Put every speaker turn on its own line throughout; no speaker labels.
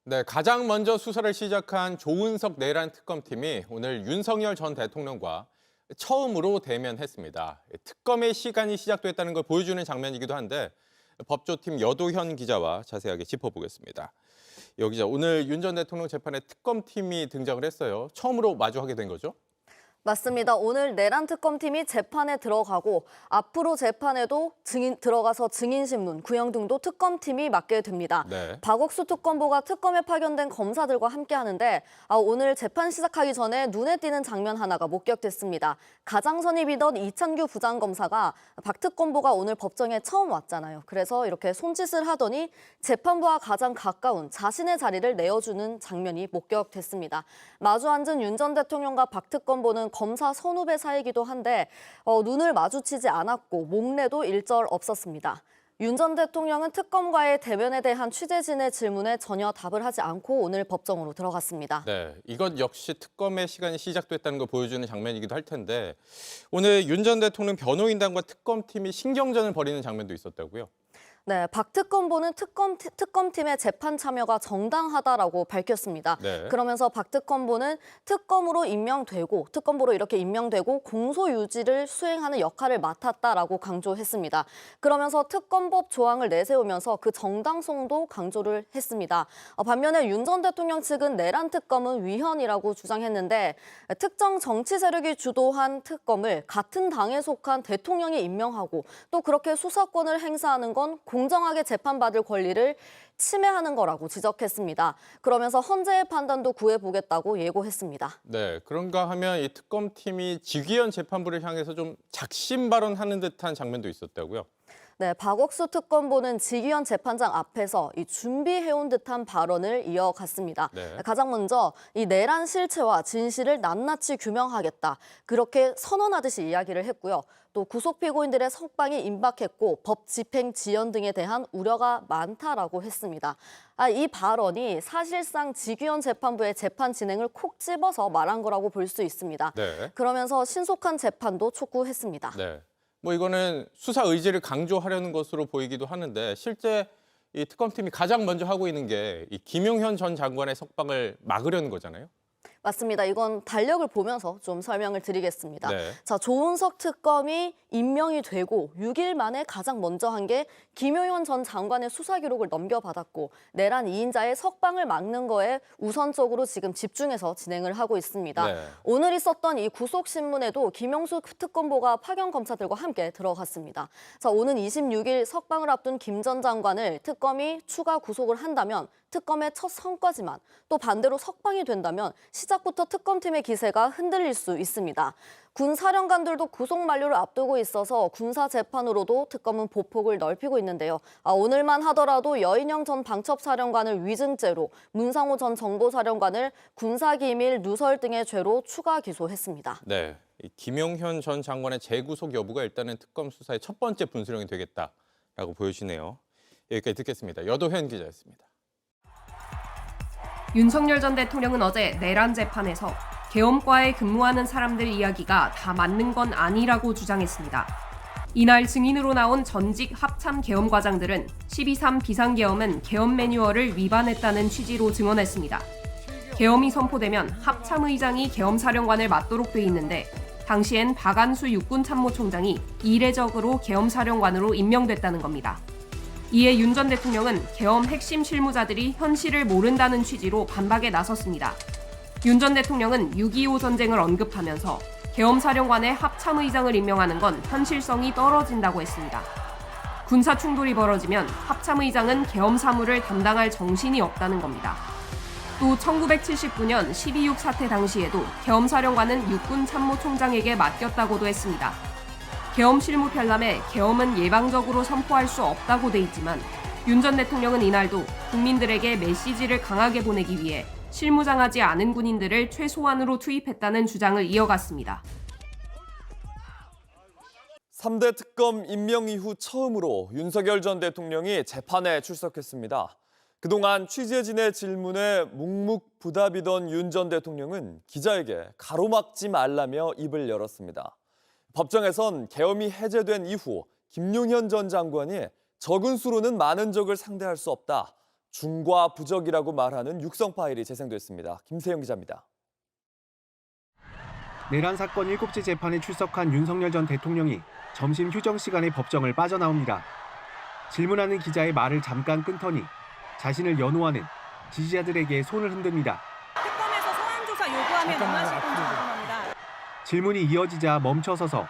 네, 가장 먼저 수사를 시작한 조은석 내란 특검팀이 오늘 윤석열 전 대통령과 처음으로 대면했습니다. 특검의 시간이 시작됐다는 걸 보여주는 장면이기도 한데 법조팀 여도현 기자와 자세하게 짚어보겠습니다. 여 기자, 오늘 윤 전 대통령 재판에 특검팀이 등장을 했어요. 처음으로 마주하게 된 거죠?
맞습니다. 오늘 내란 특검팀이 재판에 들어가고 앞으로 재판에도 들어가서 증인신문, 구형 등도 특검팀이 맡게 됩니다.
네.
박옥수 특검보가 특검에 파견된 검사들과 함께 하는데 오늘 재판 시작하기 전에 눈에 띄는 장면 하나가 목격됐습니다. 가장 선입이던 이찬규 부장검사가 박 특검보가 오늘 법정에 처음 왔잖아요. 그래서 이렇게 손짓을 하더니 재판부와 가장 가까운 자신의 자리를 내어주는 장면이 목격됐습니다. 마주 앉은 윤 전 대통령과 박 특검보는 검사 선후배 사이기도 한데 눈을 마주치지 않았고 목례도 일절 없었습니다. 윤 전 대통령은 특검과의 대면에 대한 취재진의 질문에 전혀 답을 하지 않고 오늘 법정으로 들어갔습니다.
네, 이것 역시 특검의 시간이 시작됐다는 걸 보여주는 장면이기도 할 텐데 오늘 윤 전 대통령 변호인단과 특검팀이 신경전을 벌이는 장면도 있었다고요?
네, 박 특검보는 특검팀의 재판 참여가 정당하다라고 밝혔습니다.
네.
그러면서 박 특검보는 특검보로 이렇게 임명되고 공소 유지를 수행하는 역할을 맡았다라고 강조했습니다. 그러면서 특검법 조항을 내세우면서 그 정당성도 강조를 했습니다. 반면에 윤 전 대통령 측은 내란 특검은 위헌이라고 주장했는데 특정 정치 세력이 주도한 특검을 같은 당에 속한 대통령이 임명하고 또 그렇게 수사권을 행사하는 건 공정하게 재판받을 권리를 침해하는 거라고 지적했습니다. 그러면서 헌재의 판단도 구해보겠다고 예고했습니다.
네, 그런가 하면 이 특검팀이 직위원 재판부를 향해서 좀 작심 발언하는 듯한 장면도 있었다고요?
네, 박옥수 특검보는 지기현 재판장 앞에서 이 준비해온 듯한 발언을 이어갔습니다.
네.
가장 먼저 이 내란 실체와 진실을 낱낱이 규명하겠다. 그렇게 선언하듯이 이야기를 했고요. 또 구속 피고인들의 석방이 임박했고 법 집행 지연 등에 대한 우려가 많다라고 했습니다. 이 발언이 사실상 지기현 재판부의 재판 진행을 콕 집어서 말한 거라고 볼 수 있습니다.
네.
그러면서 신속한 재판도 촉구했습니다.
네. 뭐 이거는 수사 의지를 강조하려는 것으로 보이기도 하는데 실제 이 특검팀이 가장 먼저 하고 있는 게 이 김용현 전 장관의 석방을 막으려는 거잖아요.
맞습니다. 이건 달력을 보면서 좀 설명을 드리겠습니다.
네.
자, 조은석 특검이 임명이 되고 6일 만에 가장 먼저 한 게 김용현 전 장관의 수사 기록을 넘겨받았고 내란 2인자의 석방을 막는 거에 우선적으로 지금 집중해서 진행을 하고 있습니다.
네.
오늘 있었던 이 구속신문에도 김용수 특검보가 파견 검사들과 함께 들어갔습니다. 자, 오는 26일 석방을 앞둔 김 전 장관을 특검이 추가 구속을 한다면 특검의 첫 성과지만 또 반대로 석방이 된다면 시작부터 특검팀의 기세가 흔들릴 수 있습니다. 군 사령관들도 구속 만료를 앞두고 있어서 군사 재판으로도 특검은 보폭을 넓히고 있는데요. 오늘만 하더라도 여인영 전 방첩사령관을 위증죄로, 문상호 전 정보사령관을 군사기밀 누설 등의 죄로 추가 기소했습니다.
네. 이 김용현 전 장관의 재구속 여부가 일단은 특검 수사의 첫 번째 분수령이 되겠다라고 보여지네요. 여기까지 듣겠습니다. 여도현 기자였습니다.
윤석열 전 대통령은 어제 내란 재판에서 계엄과에 근무하는 사람들 이야기가 다 맞는 건 아니라고 주장했습니다. 이날 증인으로 나온 전직 합참 계엄과장들은 12.3 비상계엄은 계엄 매뉴얼을 위반했다는 취지로 증언했습니다. 계엄이 선포되면 합참의장이 계엄사령관을 맡도록 돼 있는데 당시엔 박안수 육군참모총장이 이례적으로 계엄사령관으로 임명됐다는 겁니다. 이에 윤 전 대통령은 계엄 핵심 실무자들이 현실을 모른다는 취지로 반박에 나섰습니다. 윤 전 대통령은 6.25 전쟁을 언급하면서 계엄사령관의 합참의장을 임명하는 건 현실성이 떨어진다고 했습니다. 군사 충돌이 벌어지면 합참의장은 계엄 사무를 담당할 정신이 없다는 겁니다. 또 1979년 12.6 사태 당시에도 계엄사령관은 육군참모총장에게 맡겼다고도 했습니다. 계엄 실무 편람에 계엄은 예방적으로 선포할 수 없다고 돼 있지만 윤 전 대통령은 이날도 국민들에게 메시지를 강하게 보내기 위해 실무장하지 않은 군인들을 최소한으로 투입했다는 주장을 이어갔습니다.
3대 특검 임명 이후 처음으로 윤석열 전 대통령이 재판에 출석했습니다. 그동안 취재진의 질문에 묵묵부답이던 윤 전 대통령은 기자에게 가로막지 말라며 입을 열었습니다. 법정에선 계엄이 해제된 이후 김용현 전 장관이 적은 수로는 많은 적을 상대할 수 없다. 중과 부적이라고 말하는 육성 파일이 재생됐습니다. 김세영 기자입니다.
내란 사건 7째 재판에 출석한 윤석열 전 대통령이 점심 휴정 시간에 법정을 빠져나옵니다. 질문하는 기자의 말을 잠깐 끊더니 자신을 연호하는 지지자들에게 손을 흔듭니다.
특검에서 소환 조사 요구하면 응하실 건지 궁금합니다.
질문이 이어지자 멈춰서서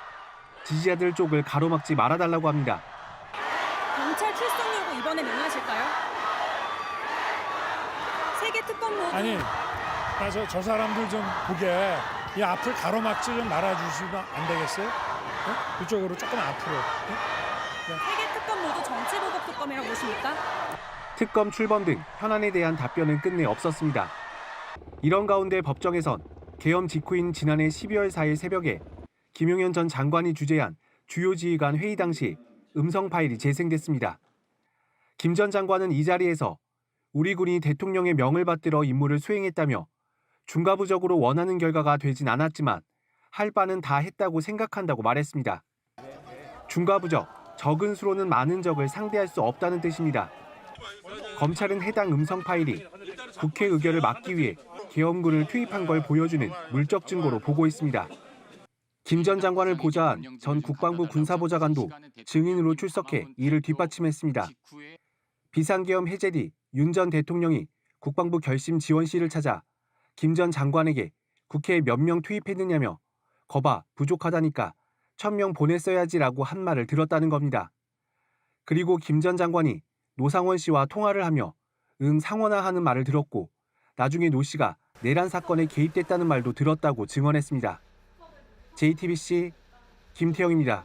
지지자들 쪽을 가로막지 말아달라고 합니다.
경찰 출석 요구 이번엔 응하실까요? 세계 특검 모두
아니, 저 사람들 좀 보게 이 앞을 가로막지 좀 말아주시면 안 되겠어요? 이쪽으로 조금 앞으로.
세계 특검 모두 정치보복 특검이라고 보십니까?
특검 출범 등 현안에 대한 답변은 끝내 없었습니다. 이런 가운데 법정에선 계엄 직후인 지난해 12월 4일 새벽에 김용현 전 장관이 주재한 주요 지휘관 회의 당시 음성 파일이 재생됐습니다. 김 전 장관은 이 자리에서 우리 군이 대통령의 명을 받들어 임무를 수행했다며 중과부적으로 원하는 결과가 되진 않았지만 할 바는 다 했다고 생각한다고 말했습니다. 중과부적, 적은 수로는 많은 적을 상대할 수 없다는 뜻입니다. 검찰은 해당 음성 파일이 국회 의결을 막기 위해 계엄군을 투입한 걸 보여주는 물적 증거로 보고 있습니다. 김 전 장관을 보좌한 전 국방부 군사보좌관도 증인으로 출석해 이를 뒷받침했습니다. 비상계엄 해제 뒤 윤 전 대통령이 국방부 결심 지원실을 찾아 김 전 장관에게 국회에 몇 명 투입했느냐며 거봐 부족하다니까 1000명 보냈어야지라고 한 말을 들었다는 겁니다. 그리고 김 전 장관이 노상원 씨와 통화를 하며 응 상원아 하는 말을 들었고 나중에 노 씨가 내란 사건에 개입됐다는 말도 들었다고 증언했습니다. JTBC 김태영입니다.